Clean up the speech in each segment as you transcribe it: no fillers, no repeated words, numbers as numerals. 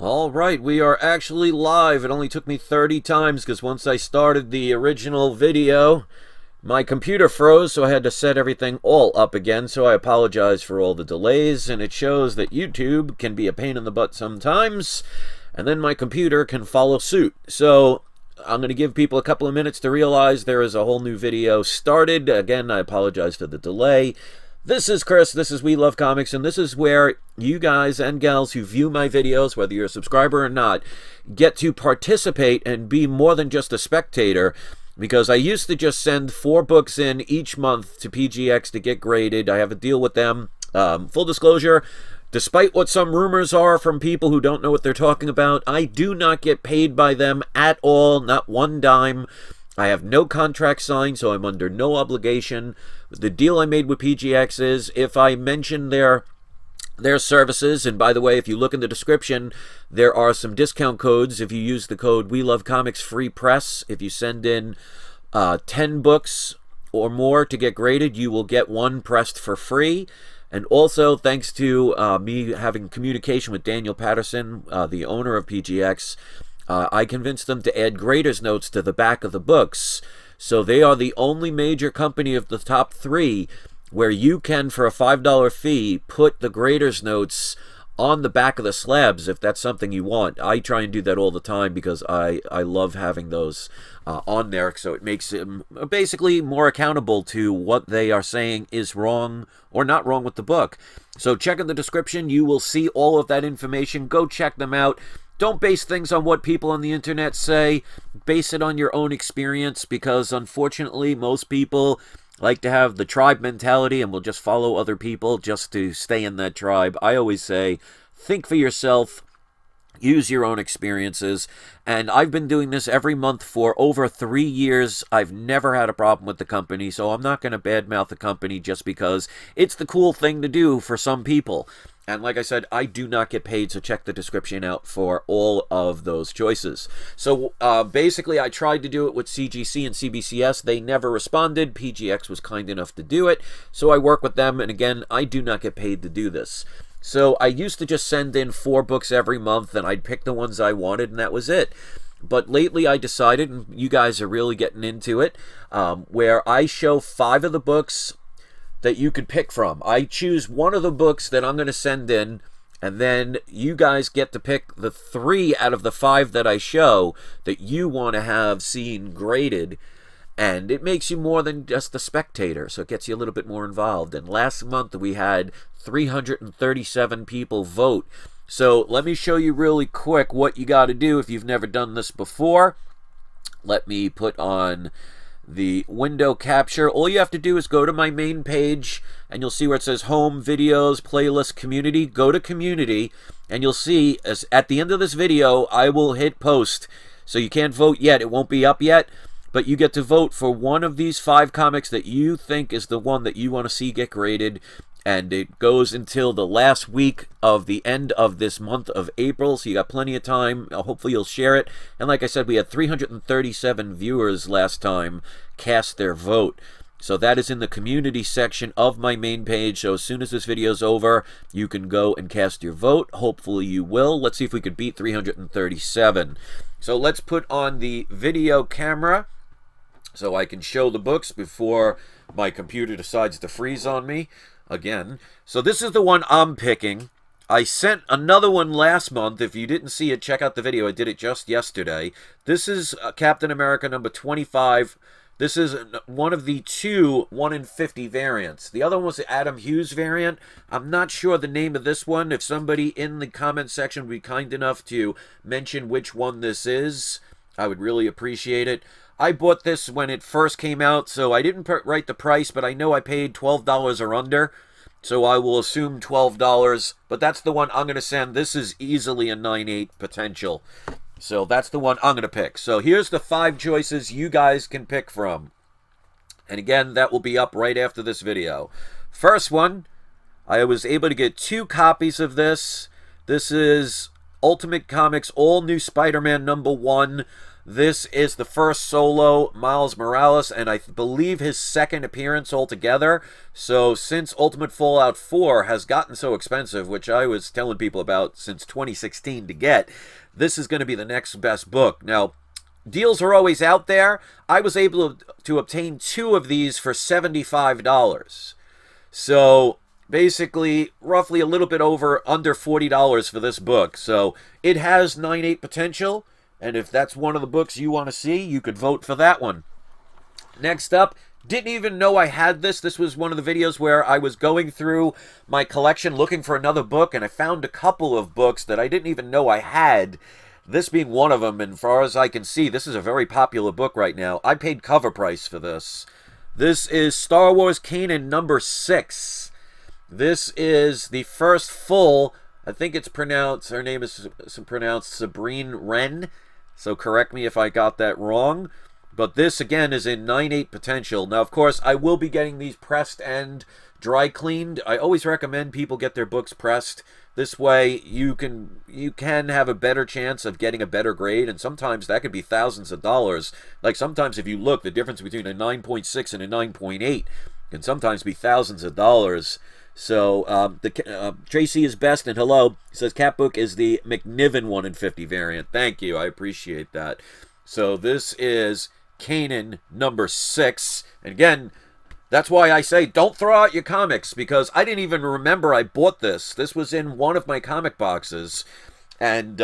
Alright, we are actually live. It only took me 30 times because once I started the original video, my computer froze, so I had to set everything all up again, so I apologize for all the delays, and it shows that YouTube can be a pain in the butt sometimes, and then my computer can follow suit. So I'm going to give people a couple of minutes to realize there is a whole new video started. Again, I apologize for the delay. This is Chris, this is We Love Comics, and this is where you guys and gals who view my videos, whether you're a subscriber or not, get to participate and be more than just a spectator, because I used to just send 4 books in each month to PGX to get graded. I have a deal with them. Full disclosure, despite what some rumors are from people who don't know what they're talking about, I do not get paid by them at all, not one dime. I have no contract signed, so I'm under no obligation. The deal I made with PGX is if I mention their services, and by the way, if you look in the description, there are some discount codes. If you use the code We Love Comics Free Press, if you send in 10 books or more to get graded, you will get 1 pressed for free. And also, thanks to me having communication with Daniel Patterson, the owner of PGX, I convinced them to add grader's notes to the back of the books. So they are the only major company of the top 3 where you can, for a $5 fee, put the grader's notes on the back of the slabs if that's something you want. I try and do that all the time because I love having those on there, so it makes them basically more accountable to what they are saying is wrong or not wrong with the book. So check in the description. You will see all of that information. Go check them out. Don't base things on what people on the internet say. Base it on your own experience, because unfortunately most people like to have the tribe mentality and will just follow other people just to stay in that tribe. I always say, think for yourself, use your own experiences, and I've been doing this every month for over 3 years. I've never had a problem with the company, so I'm not going to badmouth the company just because it's the cool thing to do for some people. And like I said, I do not get paid, so check the description out for all of those choices. So basically, I tried to do it with CGC and CBCS. They never responded. PGX was kind enough to do it, so I work with them. And again, I do not get paid to do this. So I used to just send in 4 books every month, and I'd pick the ones I wanted, and that was it. But lately I decided, and you guys are really getting into it, where I show 5 of the books that you could pick from. I choose one of the books that I'm going to send in, and then you guys get to pick the 3 out of the 5 that I show that you want to have seen graded. And it makes you more than just a spectator, so it gets you a little bit more involved. And last month we had 337 people vote. So let me show you really quick what you got to do if you've never done this before. Let me put on the window capture. All you have to do is go to my main page, and you'll see where it says Home, Videos, Playlist, Community. Go to Community, and you'll see as at the end of this video, I will hit post. So you can't vote yet. It won't be up yet, but you get to vote for one of these 5 comics that you think is the one that you want to see get graded. And it goes until the last week of the end of this month of April, so you got plenty of time. Hopefully you'll share it. And like I said, we had 337 viewers last time cast their vote. So that is in the community section of my main page. So as soon as this video's over, you can go and cast your vote. Hopefully you will. Let's see if we could beat 337. So let's put on the video camera so I can show the books before my computer decides to freeze on me again. So this is the one I'm picking. I sent another one last month. If you didn't see it, check out the video. I did it just yesterday. This is Captain America number 25. This is one of the 2 1 in 50 variants. The other one was the Adam Hughes variant. I'm not sure the name of this one. If somebody in the comment section would be kind enough to mention which one this is, I would really appreciate it. I bought this when it first came out, so I didn't write the price, but I know I paid $12 or under, so I will assume $12, but that's the one I'm going to send. This is easily a 9.8 potential, so that's the one I'm going to pick. So here's the 5 choices you guys can pick from, and again, that will be up right after this video. First one, I was able to get 2 copies of this. This is Ultimate Comics All New Spider-Man number 1. This is the first solo Miles Morales, and I believe his second appearance altogether. So since Ultimate Fallout 4 has gotten so expensive, which I was telling people about since 2016 to get, this is going to be the next best book. Now, deals are always out there. I was able to obtain 2 of these for $75. So basically, roughly a little bit under $40 for this book. So it has 9.8 potential. And if that's one of the books you want to see, you could vote for that one. Next up, didn't even know I had this. This was one of the videos where I was going through my collection looking for another book, and I found a couple of books that I didn't even know I had. This being one of them, and as far as I can see, this is a very popular book right now. I paid cover price for this. This is Star Wars Kanan number 6. This is the first full, I think it's pronounced, her name is pronounced Sabrine Wren. So correct me if I got that wrong. But this, again, is in 9.8 potential. Now, of course, I will be getting these pressed and dry cleaned. I always recommend people get their books pressed. This way, you can have a better chance of getting a better grade. And sometimes that could be thousands of dollars. Like sometimes if you look, the difference between a 9.6 and a 9.8 can sometimes be thousands of dollars. So, Tracy is best, and hello. He says, Cat Book is the McNiven 1 in 50 variant. Thank you, I appreciate that. So, this is Kanan number 6. And again, that's why I say don't throw out your comics, because I didn't even remember I bought this. This was in one of my comic boxes. And,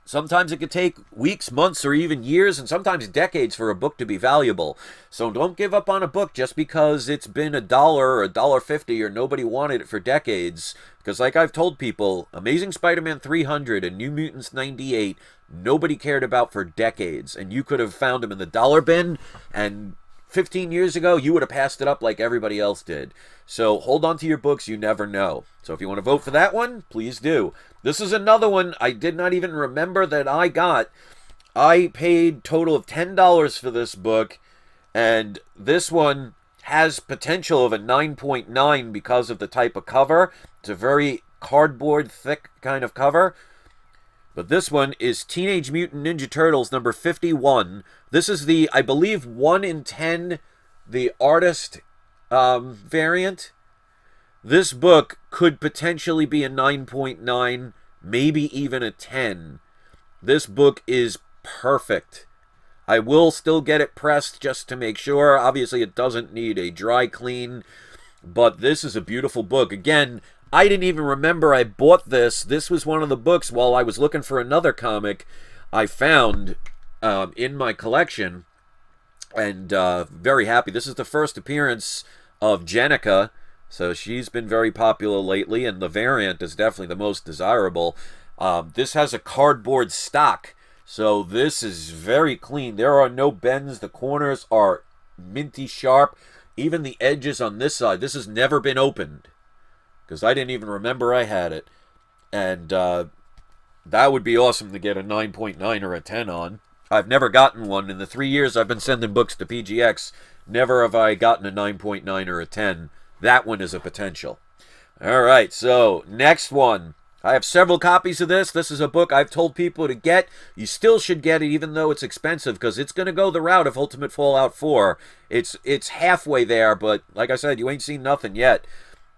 sometimes it could take weeks, months, or even years, and sometimes decades for a book to be valuable. So don't give up on a book just because it's been $1 or $1.50 or nobody wanted it for decades. Because like I've told people, Amazing Spider-Man 300 and New Mutants 98, nobody cared about for decades. And you could have found them in the dollar bin, and 15 years ago, you would have passed it up like everybody else did. So hold on to your books, you never know. So if you want to vote for that one, please do. This is another one I did not even remember that I got. I paid total of $10 for this book, and this one has potential of a 9.9 because of the type of cover. It's a very cardboard thick kind of cover. But this one is Teenage Mutant Ninja Turtles number 51. This is the, I believe, 1 in 10, the artist variant. This book could potentially be a 9.9, maybe even a 10. This book is perfect. I will still get it pressed just to make sure. Obviously, it doesn't need a dry clean, but this is a beautiful book. Again, I didn't even remember I bought this. This was one of the books while I was looking for another comic I found in my collection, and very happy. This is the first appearance of Jenica, so she's been very popular lately, and the variant is definitely the most desirable. This has a cardboard stock, so this is very clean. There are no bends. The corners are minty sharp. Even the edges on this side, this has never been opened, because I didn't even remember I had it. And that would be awesome to get a 9.9 or a 10 on. I've never gotten one. In the 3 years I've been sending books to PGX, never have I gotten a 9.9 or a 10. That one is a potential. Alright, so next one. I have several copies of this. This is a book I've told people to get. You still should get it even though it's expensive, because it's going to go the route of Ultimate Fallout 4. It's halfway there, but like I said, you ain't seen nothing yet.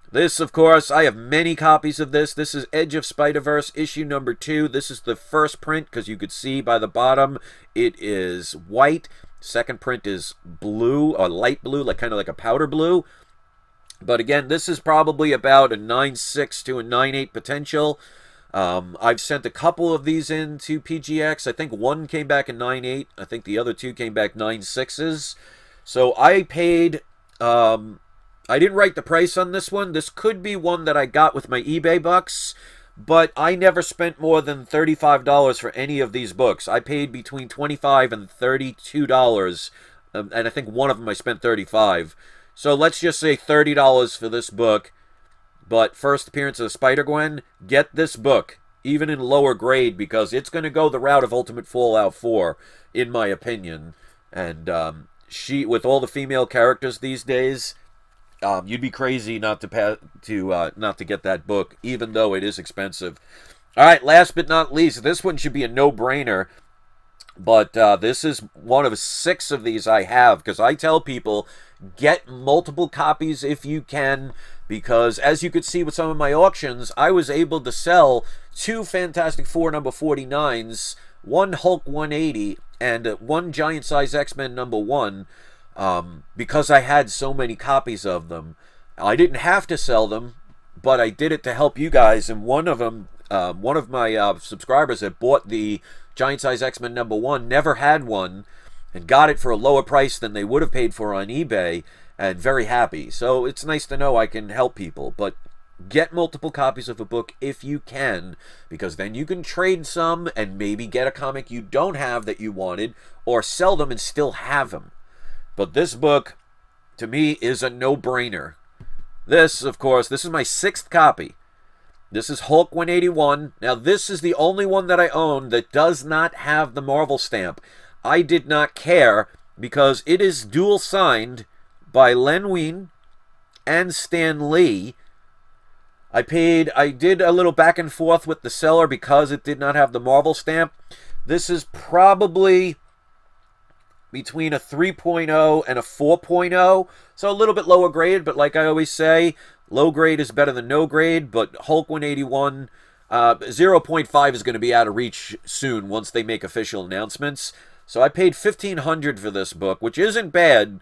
This, of course, I have many copies of this. This is Edge of Spider-Verse, issue number 2. This is the first print, because you could see by the bottom it is white. Second print is blue, or light blue, like kind of like a powder blue. But again, this is probably about a 9.6 to a 9.8 potential. I've sent a couple of these in to PGX. I think one came back in 9.8. I think the other two came back 9.6s. So I paid... I didn't write the price on this one. This could be one that I got with my eBay bucks, but I never spent more than $35 for any of these books. I paid between $25 and $32, and I think one of them I spent $35. So let's just say $30 for this book. But first appearance of Spider-Gwen, get this book, even in lower grade, because it's going to go the route of Ultimate Fallout 4, in my opinion. And she, with all the female characters these days... you'd be crazy not to get that book, even though it is expensive. All right, last but not least, this one should be a no-brainer. But this is one of 6 of these I have, because I tell people, get multiple copies if you can, because as you could see with some of my auctions, I was able to sell 2 Fantastic Four number 49s, 1 Hulk 180, and 1 Giant Size X-Men number 1, because I had so many copies of them. I didn't have to sell them, but I did it to help you guys, and one of them, one of my subscribers that bought the Giant Size X-Men number 1 never had one and got it for a lower price than they would have paid for on eBay, and very happy. So it's nice to know I can help people. But get multiple copies of a book if you can, because then you can trade some and maybe get a comic you don't have that you wanted, or sell them and still have them. But this book, to me, is a no-brainer. This, of course, this is my 6th copy. This is Hulk 181. Now, this is the only one that I own that does not have the Marvel stamp. I did not care, because it is dual signed by Len Wein and Stan Lee. I did a little back and forth with the seller because it did not have the Marvel stamp. This is probably between a 3.0 and a 4.0, so a little bit lower grade, but like I always say, low grade is better than no grade. But Hulk 181, 0.5 is going to be out of reach soon once they make official announcements. So I paid $1,500 for this book, which isn't bad,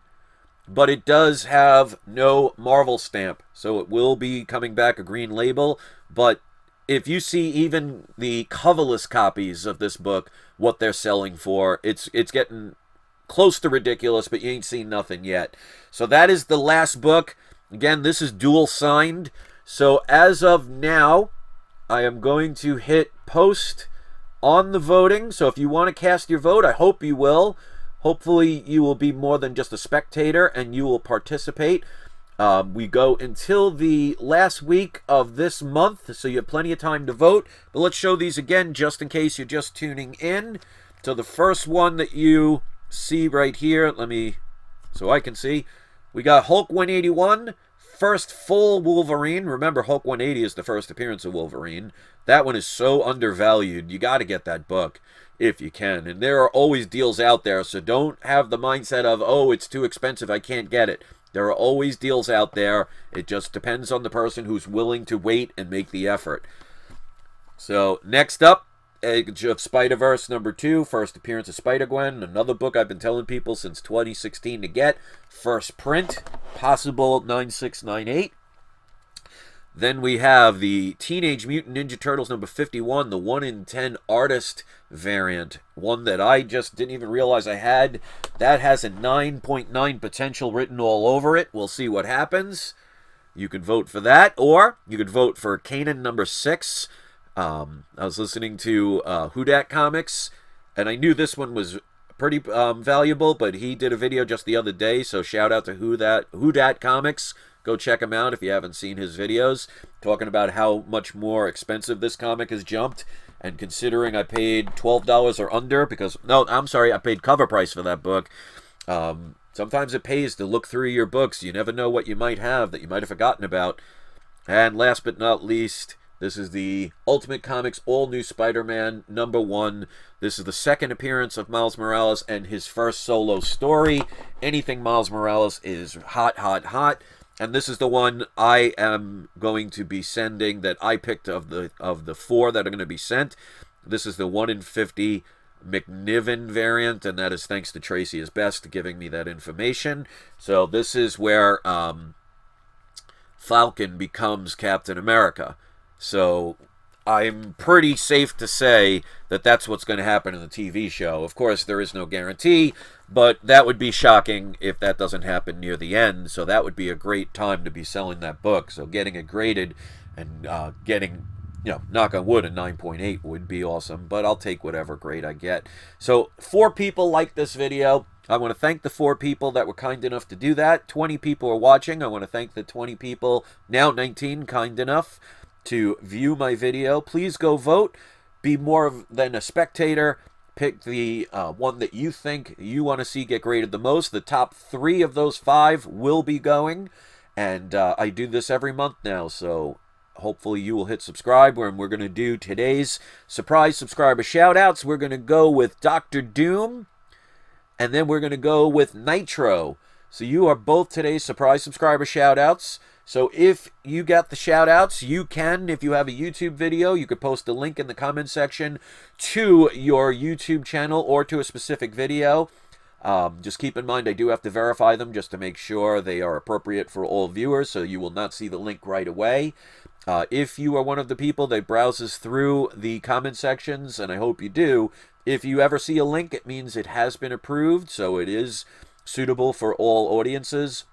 but it does have no Marvel stamp, so it will be coming back a green label. But if you see even the coverless copies of this book, what they're selling for, it's getting close to ridiculous, but you ain't seen nothing yet. So that is the last book. Again, this is dual signed. So as of now, I am going to hit post on the voting. So if you want to cast your vote, I hope you will. Hopefully you will be more than just a spectator and you will participate. We go until the last week of this month, so you have plenty of time to vote. But let's show these again just in case you're just tuning in. So the first one that you see right here, so I can see, we got Hulk 181, first full Wolverine. Remember, Hulk 180 is the first appearance of Wolverine. That one is so undervalued. You got to get that book if you can. And there are always deals out there, so don't have the mindset of, oh, it's too expensive, I can't get it. There are always deals out there. It just depends on the person who's willing to wait and make the effort. So next up, Age of Spider-Verse number 2, first appearance of Spider-Gwen, another book I've been telling people since 2016 to get. First print, possible 9698. Then we have the Teenage Mutant Ninja Turtles number 51, the 1 in 10 artist variant, one that I just didn't even realize I had. That has a 9.9 potential written all over it. We'll see what happens. You could vote for that, or you could vote for Kanan number 6. I was listening to Who Dat Comics, and I knew this one was pretty valuable, but he did a video just the other day, so shout out to Who Dat Comics. Go check him out if you haven't seen his videos, talking about how much more expensive this comic has jumped. And considering I paid $12 or under, because, no, I'm sorry, I paid cover price for that book. Sometimes it pays to look through your books. You never know what you might have that you might have forgotten about. And last but not least, this is the Ultimate Comics All New Spider-Man number 1. This is the second appearance of Miles Morales and his first solo story. Anything Miles Morales is hot, hot, hot. And this is the one I am going to be sending, that I picked of the 4 that are going to be sent. This is the 1 in 50 McNiven variant, and that is thanks to Tracy is Best giving me that information. So this is where Falcon becomes Captain America. So I'm pretty safe to say that that's what's going to happen in the TV show. Of course, there is no guarantee, but that would be shocking if that doesn't happen near the end. So that would be a great time to be selling that book. So getting it graded and getting, knock on wood, a 9.8 would be awesome. But I'll take whatever grade I get. So 4 people liked this video. I want to thank the 4 people that were kind enough to do that. 20 people are watching. I want to thank the 20 people, now 19, kind enough to view my video. Please go vote. Be more than a spectator. Pick the one that you think you want to see get graded the most. The top 3 of those 5 will be going. And I do this every month now, so hopefully you will hit subscribe, when we're going to do today's surprise subscriber shout-outs. We're going to go with Dr. Doom, and then we're going to go with Nitro. So you are both today's surprise subscriber shout-outs. So if you got the shout-outs, you can, if you have a YouTube video, you could post a link in the comment section to your YouTube channel or to a specific video. Just keep in mind, I do have to verify them just to make sure they are appropriate for all viewers, so you will not see the link right away. If you are one of the people that browses through the comment sections, and I hope you do, if you ever see a link, it means it has been approved, so it is suitable for all audiences.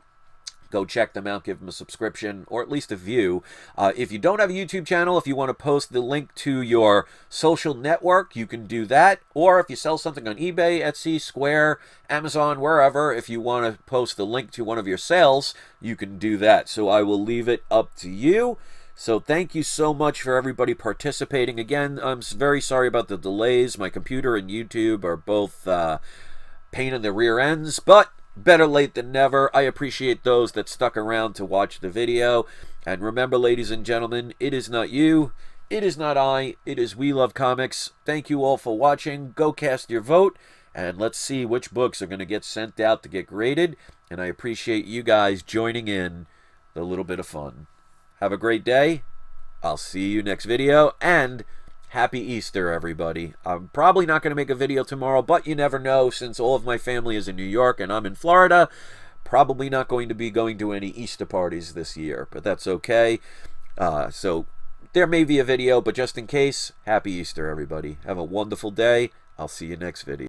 Go check them out, give them a subscription, or at least a view. If you don't have a YouTube channel, if you want to post the link to your social network, you can do that. Or if you sell something on eBay, Etsy, Square, Amazon, wherever, if you want to post the link to one of your sales, you can do that. So I will leave it up to you. So thank you so much for everybody participating. Again, I'm very sorry about the delays. My computer and YouTube are both pain in the rear ends, but better late than never. I appreciate those that stuck around to watch the video. And remember, ladies and gentlemen, it is not you, it is not I, it is We Love Comics. Thank you all for watching. Go cast your vote, and let's see which books are going to get sent out to get graded. And I appreciate you guys joining in the little bit of fun. Have a great day. I'll see you next video, and Happy Easter, everybody. I'm probably not going to make a video tomorrow, but you never know, since all of my family is in New York and I'm in Florida. Probably not going to be going to any Easter parties this year, but that's okay. So there may be a video, but just in case, Happy Easter, everybody. Have a wonderful day. I'll see you next video.